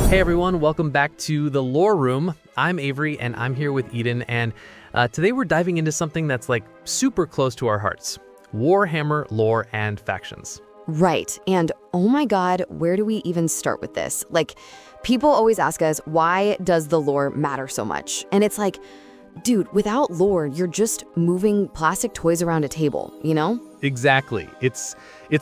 Hey everyone, welcome back to the Lore Room. I'm Avery and I'm here with Eden, and today we're diving into something that's like super close to our hearts: Warhammer lore and factions. Right. And oh my God, where do we even start with this? Like, people always ask us, why does the lore matter so much? And it's like, dude, without lore, you're just moving plastic toys around a table, you know? Exactly. It's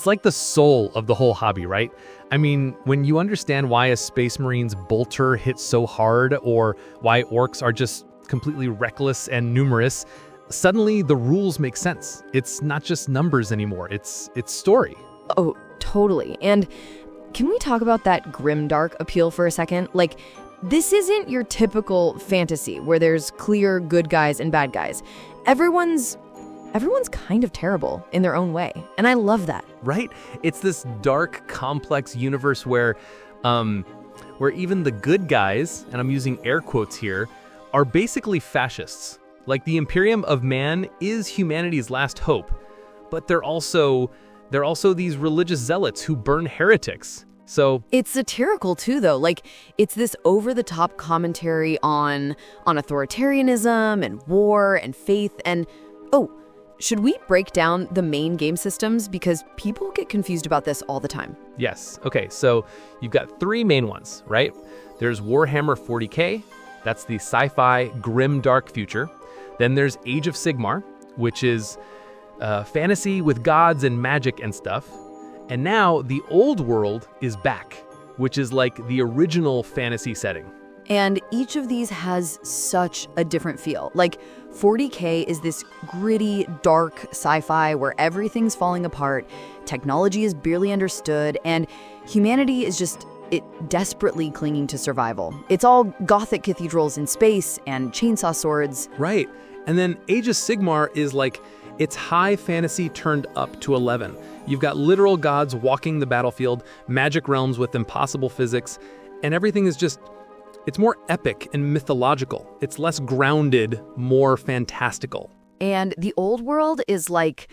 like the soul of the whole hobby, right? I mean, when you understand why a Space Marine's bolter hits so hard, or why orcs are just completely reckless and numerous, suddenly the rules make sense. It's not just numbers anymore, it's story. Oh, totally. And can we talk about that Grimdark Appeal for a second? Like, this isn't your typical fantasy where there's clear good guys and bad guys. Everyone's kind of terrible in their own way, and I love that. Right? It's this dark, complex universe where even the good guys, and I'm using air quotes here, are basically fascists. Like, the Imperium of Man is humanity's last hope, but they're also these religious zealots who burn heretics. So it's satirical too, though. Like, it's this over-the-top commentary on authoritarianism and war and faith. And should we break down the main game systems? Because people get confused about this all the time. Yes. Okay, so you've got three main ones, right? There's Warhammer 40K. That's the sci-fi grim dark future. Then there's Age of Sigmar, which is fantasy with gods and magic and stuff. And now the old world is back, which is like the original fantasy setting. And each of these has such a different feel. Like, 40K is this gritty, dark sci-fi where everything's falling apart, technology is barely understood, and humanity is just desperately clinging to survival. It's all gothic cathedrals in space and chainsaw swords. Right. And then Age of Sigmar is like, it's high fantasy turned up to 11. You've got literal gods walking the battlefield, magic realms with impossible physics, and everything is just, it's more epic and mythological. It's less grounded, more fantastical. And the old world is like,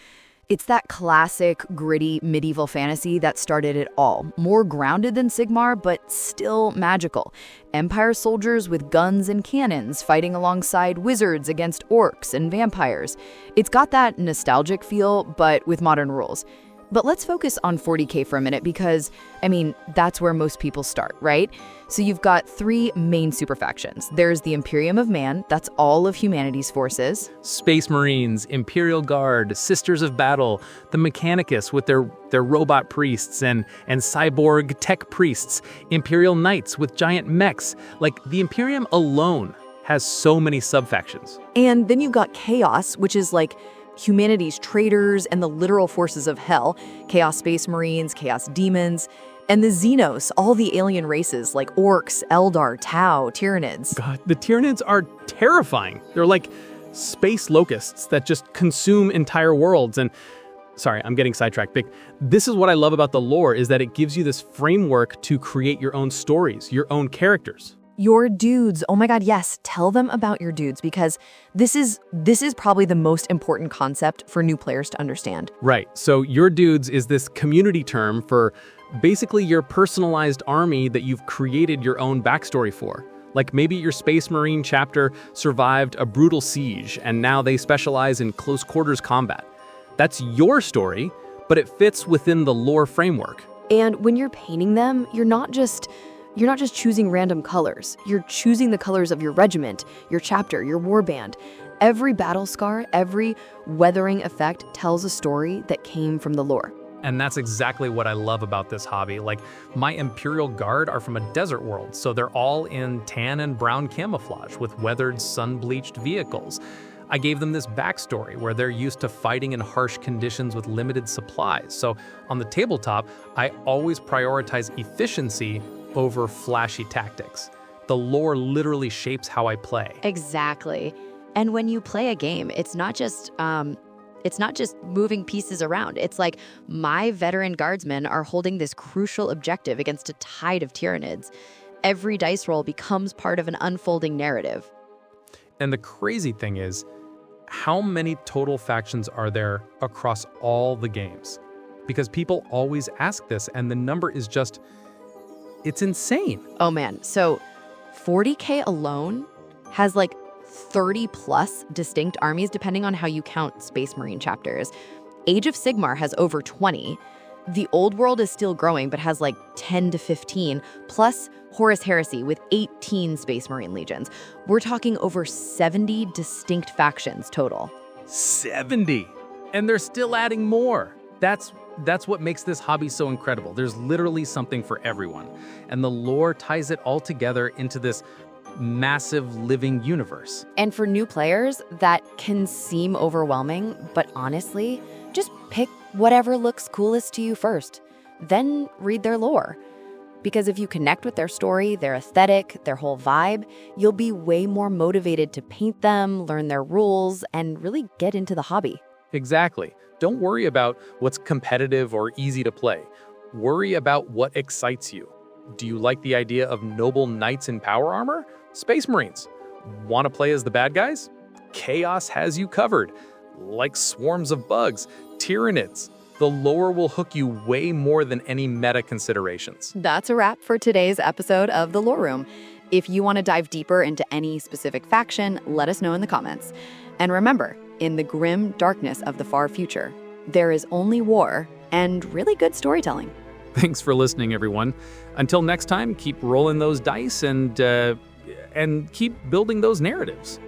it's that classic, gritty, medieval fantasy that started it all. More grounded than Sigmar, but still magical. Empire soldiers with guns and cannons fighting alongside wizards against orcs and vampires. It's got that nostalgic feel, but with modern rules. But let's focus on 40K for a minute because, I mean, that's where most people start, right? So you've got three main super factions. There's the Imperium of Man, that's all of humanity's forces. Space Marines, Imperial Guard, Sisters of Battle, the Mechanicus with their robot priests and cyborg tech priests, Imperial Knights with giant mechs. Like, the Imperium alone has so many sub-factions. And then you've got Chaos, which is like humanity's traitors and the literal forces of hell, Chaos Space Marines, Chaos Demons, and the Xenos, all the alien races like Orcs, Eldar, Tau, Tyranids. God, the Tyranids are terrifying. They're like space locusts that just consume entire worlds. And sorry, I'm getting sidetracked. But this is what I love about the lore, is that it gives you this framework to create your own stories, your own characters. Your dudes. Oh my God, yes. Tell them about your dudes, because this is probably the most important concept for new players to understand. Right. So your dudes is this community term for basically your personalized army that you've created your own backstory for. Like, maybe your Space Marine chapter survived a brutal siege and now they specialize in close quarters combat. That's your story, but it fits within the lore framework. And when you're painting them, you're not just choosing random colors. You're choosing the colors of your regiment, your chapter, your warband. Every battle scar, every weathering effect tells a story that came from the lore. And that's exactly what I love about this hobby. Like, my Imperial Guard are from a desert world, so they're all in tan and brown camouflage with weathered, sun-bleached vehicles. I gave them this backstory where they're used to fighting in harsh conditions with limited supplies. So on the tabletop, I always prioritize efficiency over flashy tactics. The lore literally shapes how I play. Exactly. And when you play a game, it's not just moving pieces around. It's like, my veteran guardsmen are holding this crucial objective against a tide of Tyranids. Every dice roll becomes part of an unfolding narrative. And the crazy thing is, how many total factions are there across all the games? Because people always ask this, and the number is just, It's insane. Oh man, so 40K alone has like 30 plus distinct armies depending on how you count Space Marine chapters. Age of Sigmar has over 20. The Old World is still growing, but has like 10 to 15, plus Horus Heresy with 18 Space Marine legions. We're talking over 70 distinct factions total. 70! And they're still adding more. That's what makes this hobby so incredible. There's literally something for everyone. And the lore ties it all together into this massive living universe. And for new players, that can seem overwhelming, but honestly, just pick whatever looks coolest to you first. Then read their lore. Because if you connect with their story, their aesthetic, their whole vibe, you'll be way more motivated to paint them, learn their rules, and really get into the hobby. Exactly. Don't worry about what's competitive or easy to play. Worry about what excites you. Do you like the idea of noble knights in power armor? Space Marines. Want to play as the bad guys? Chaos has you covered. Like swarms of bugs, Tyranids. The lore will hook you way more than any meta considerations. That's a wrap for today's episode of The Lore Room. If you want to dive deeper into any specific faction, let us know in the comments. And remember, in the grim darkness of the far future, there is only war and really good storytelling. Thanks for listening, everyone. Until next time, keep rolling those dice and keep building those narratives.